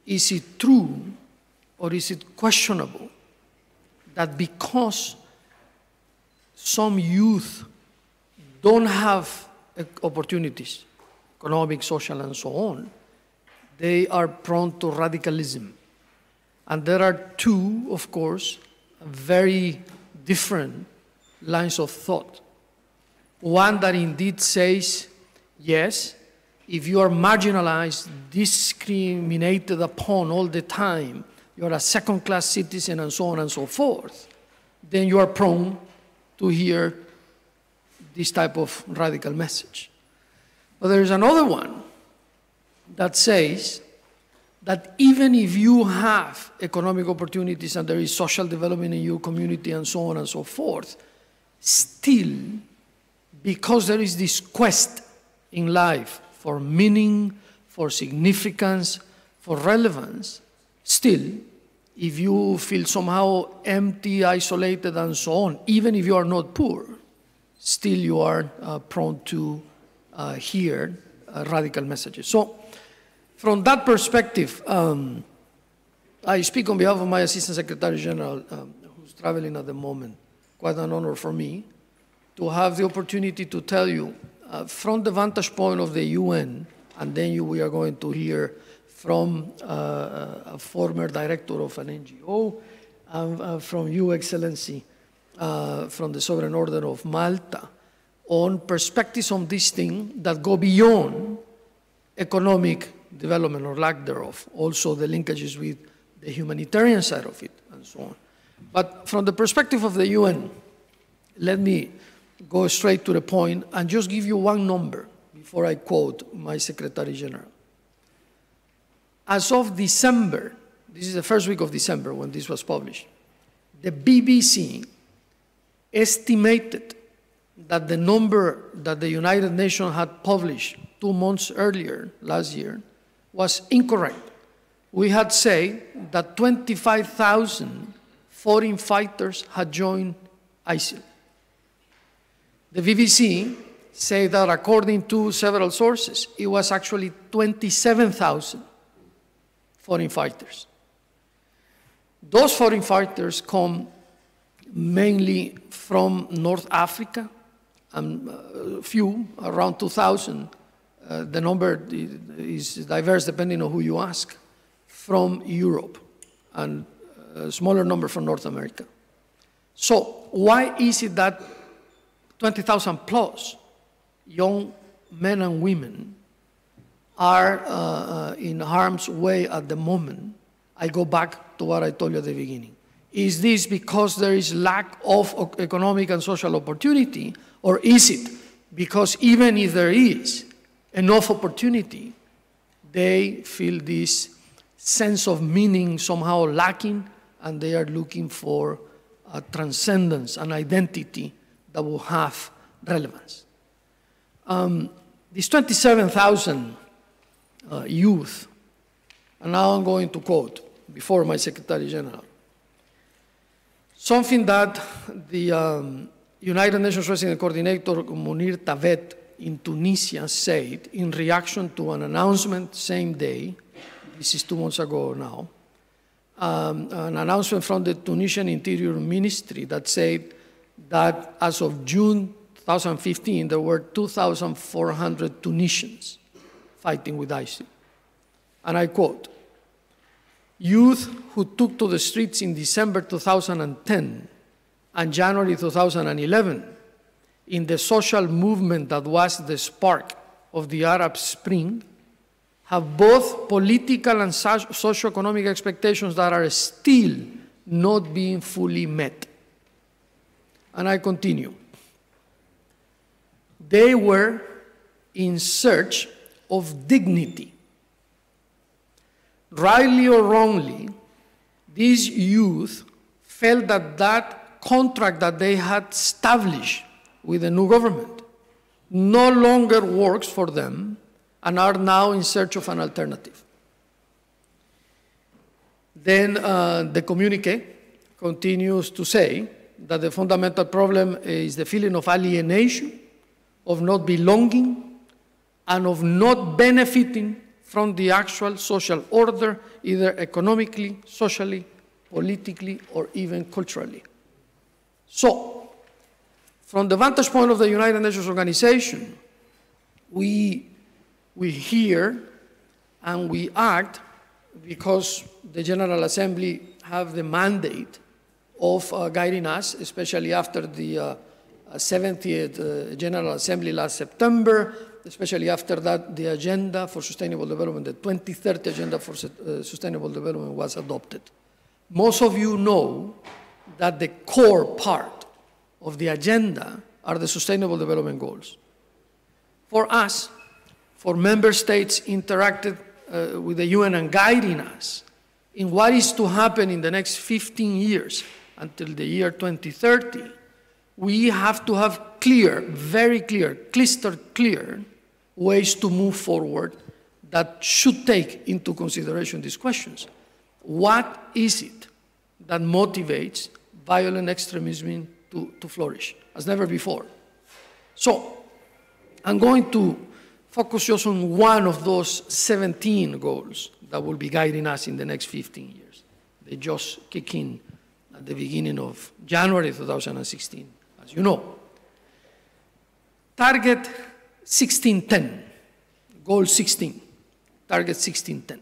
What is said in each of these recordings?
is it true or is it questionable that because some youth don't have opportunities, economic, social, and so on, they are prone to radicalism? And there are two, of course, very different lines of thought. One that indeed says, yes, if you are marginalized, discriminated upon all the time, you're a second-class citizen and so on and so forth, then you are prone to hear this type of radical message. But there is another one that says that even if you have economic opportunities and there is social development in your community and so on and so forth, still, because there is this quest in life for meaning, for significance, for relevance, still, if you feel somehow empty, isolated, and so on, even if you are not poor, still you are prone to hear radical messages. So, from that perspective, I speak on behalf of my Assistant Secretary General, who's traveling at the moment. Quite an honor for me to have the opportunity to tell you from the vantage point of the UN, and then we are going to hear from a former director of an NGO, and from you, Excellency, from the Sovereign Order of Malta, on perspectives on this thing that go beyond economic development or lack thereof, also the linkages with the humanitarian side of it, and so on. But from the perspective of the UN, let me go straight to the point and just give you one number before I quote my Secretary General. As of December, this is the first week of December when this was published, the BBC estimated that the number that the United Nations had published 2 months earlier, last year, was incorrect. We had said that 25,000 foreign fighters had joined ISIL. The BBC said that according to several sources, it was actually 27,000 foreign fighters. Those foreign fighters come mainly from North Africa, and a few, around 2,000. The number is diverse depending on who you ask, from Europe, and a smaller number from North America. So why is it that 20,000 plus young men and women are in harm's way at the moment? I go back to what I told you at the beginning. Is this because there is lack of economic and social opportunity, or is it because even if there is enough opportunity, they feel this sense of meaning somehow lacking, and they are looking for a transcendence, an identity that will have relevance? These 27,000 youth, and now I'm going to quote before my Secretary General, something that the United Nations Resident Coordinator Munir Tavet in Tunisia said in reaction to an announcement same day, this is 2 months ago now, an announcement from the Tunisian Interior Ministry that said that as of June 2015, there were 2,400 Tunisians fighting with ISIL. And I quote, "Youth who took to the streets in December 2010 and January 2011 in the social movement that was the spark of the Arab Spring have both political and socio-economic expectations that are still not being fully met." And I continue. They were in search of dignity. Rightly or wrongly, these youth felt that that contract that they had established with the new government no longer works for them and are now in search of an alternative. Then the communique continues to say that the fundamental problem is the feeling of alienation, of not belonging, and of not benefiting confront the actual social order, either economically, socially, politically, or even culturally. So, from the vantage point of the United Nations Organization, we hear and we act because the General Assembly have the mandate of guiding us, especially after the 70th General Assembly last September, especially after that the Agenda for Sustainable Development, the 2030 Agenda for Sustainable Development was adopted. Most of you know that the core part of the agenda are the Sustainable Development Goals. For us, for member states interacted with the UN and guiding us in what is to happen in the next 15 years until the year 2030, we have to have clear, very clear, crystal clear ways to move forward that should take into consideration these questions. What is it that motivates violent extremism to flourish, as never before? So, I'm going to focus just on one of those 17 goals that will be guiding us in the next 15 years. They just kick in at the beginning of January 2016, as you know. Target 1610, goal 16, target 1610.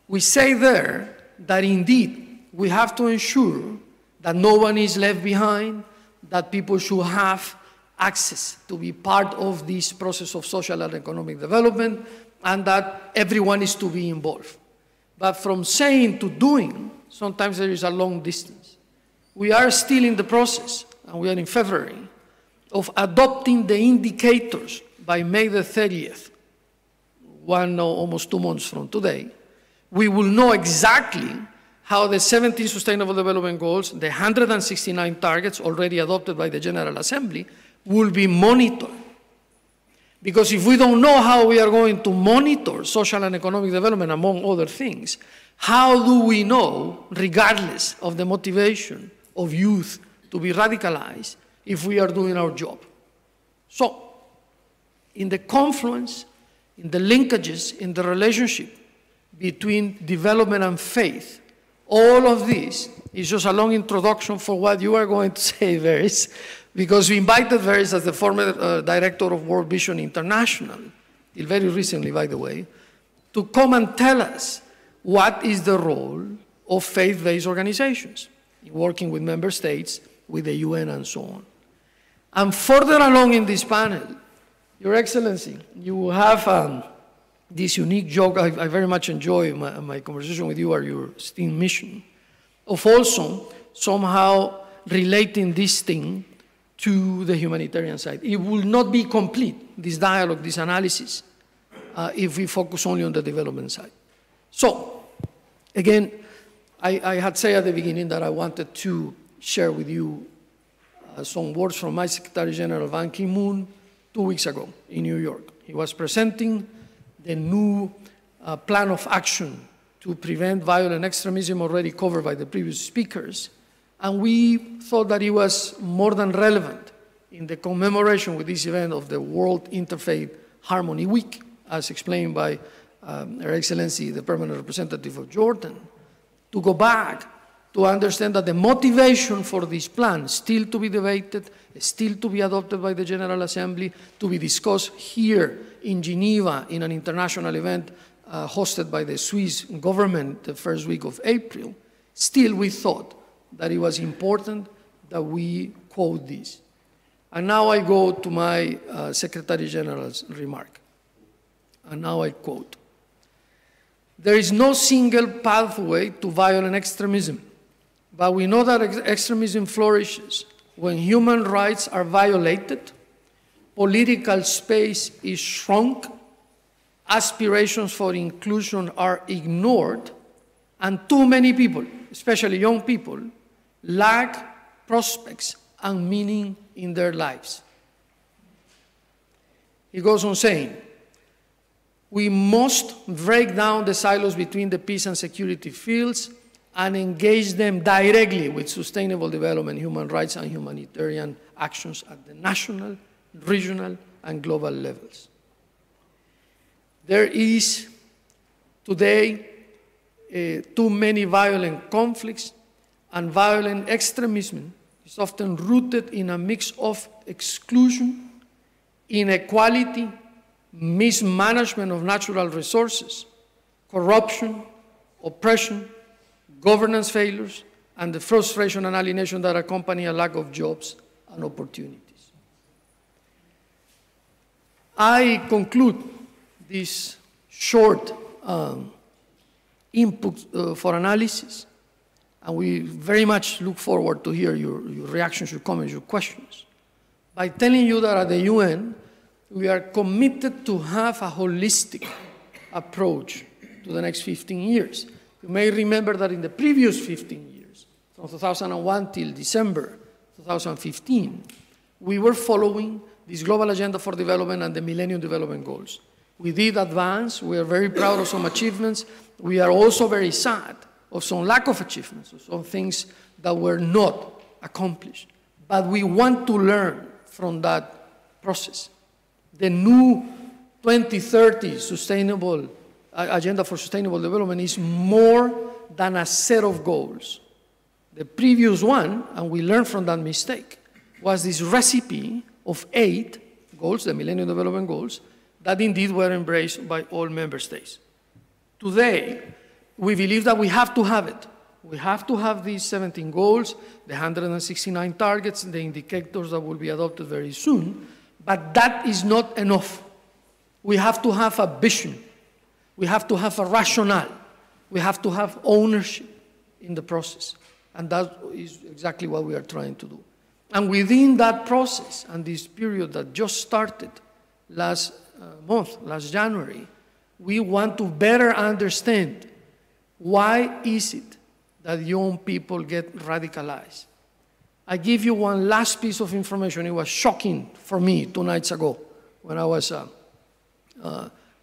We say there that indeed we have to ensure that no one is left behind, that people should have access to be part of this process of social and economic development, and that everyone is to be involved. But from saying to doing, sometimes there is a long distance. We are still in the process, and we are in February, of adopting the indicators by May the 30th, almost 2 months from today. We will know exactly how the 17 Sustainable Development Goals, the 169 targets already adopted by the General Assembly, will be monitored. Because if we don't know how we are going to monitor social and economic development, among other things, how do we know, regardless of the motivation of youth to be radicalized, if we are doing our job? So, in the confluence, in the linkages, in the relationship between development and faith, all of this is just a long introduction for what you are going to say, Veris, because we invited Veris as the former director of World Vision International, very recently, by the way, to come and tell us what is the role of faith-based organizations in working with member states, with the UN, and so on. And further along in this panel, Your Excellency, you have this unique joke. I very much enjoy my conversation with you or your STEAM mission, of also somehow relating this thing to the humanitarian side. It will not be complete, this dialogue, this analysis, if we focus only on the development side. So, again, I had said at the beginning that I wanted to share with you some words from my Secretary General Ban Ki-moon 2 weeks ago in New York. He was presenting the new plan of action to prevent violent extremism, already covered by the previous speakers. And we thought that it was more than relevant in the commemoration with this event of the World Interfaith Harmony Week, as explained by Her Excellency, the Permanent Representative of Jordan, to go back to understand that the motivation for this plan still to be debated, still to be adopted by the General Assembly, to be discussed here in Geneva in an international event hosted by the Swiss government the first week of April. Still, we thought that it was important that we quote this. And now I go to my Secretary General's remark. And now I quote, "There is no single pathway to violent extremism, but we know that extremism flourishes when human rights are violated, political space is shrunk, aspirations for inclusion are ignored, and too many people, especially young people, lack prospects and meaning in their lives." He goes on saying, "We must break down the silos between the peace and security fields and engage them directly with sustainable development, human rights, and humanitarian actions at the national, regional, and global levels. There is Today, too many violent conflicts and violent extremism is often rooted in a mix of exclusion, inequality, mismanagement of natural resources, corruption, oppression, governance failures, and the frustration and alienation that accompany a lack of jobs and opportunities. I conclude this short input for analysis, and we very much look forward to hear your reactions, your comments, your questions, by telling you that at the UN, we are committed to have a holistic approach to the next 15 years. You may remember that in the previous 15 years, from 2001 till December 2015, we were following this Global Agenda for Development and the Millennium Development Goals. We did advance. We are very proud of some achievements. We are also very sad of some lack of achievements, of some things that were not accomplished. But we want to learn from that process. The new 2030 Sustainable Agenda for Sustainable Development is more than a set of goals. The previous one, and we learned from that mistake, was this recipe of 8 goals, the Millennium Development Goals, that indeed were embraced by all member states. Today, we believe that we have to have it. We have to have these 17 goals, the 169 targets, the indicators that will be adopted very soon, but that is not enough. We have to have a vision. We have to have a rationale. We have to have ownership in the process. And that is exactly what we are trying to do. And within that process, and this period that just started last month, last January, we want to better understand why is it that young people get radicalized. I give you one last piece of information. It was shocking for me 2 nights ago when I was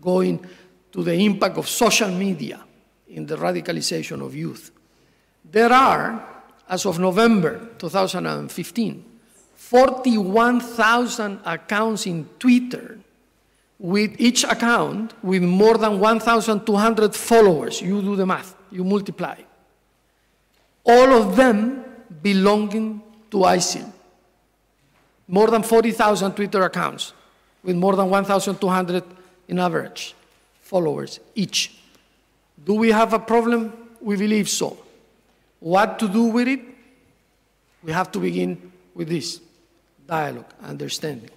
going to the impact of social media in the radicalization of youth. There are, as of November 2015, 41,000 accounts in Twitter, with each account with more than 1,200 followers. You do the math, you multiply. All of them belonging to ISIL. More than 40,000 Twitter accounts with more than 1,200 in average followers each. Do we have a problem? We believe so. What to do with it? We have to begin with this dialogue, understanding.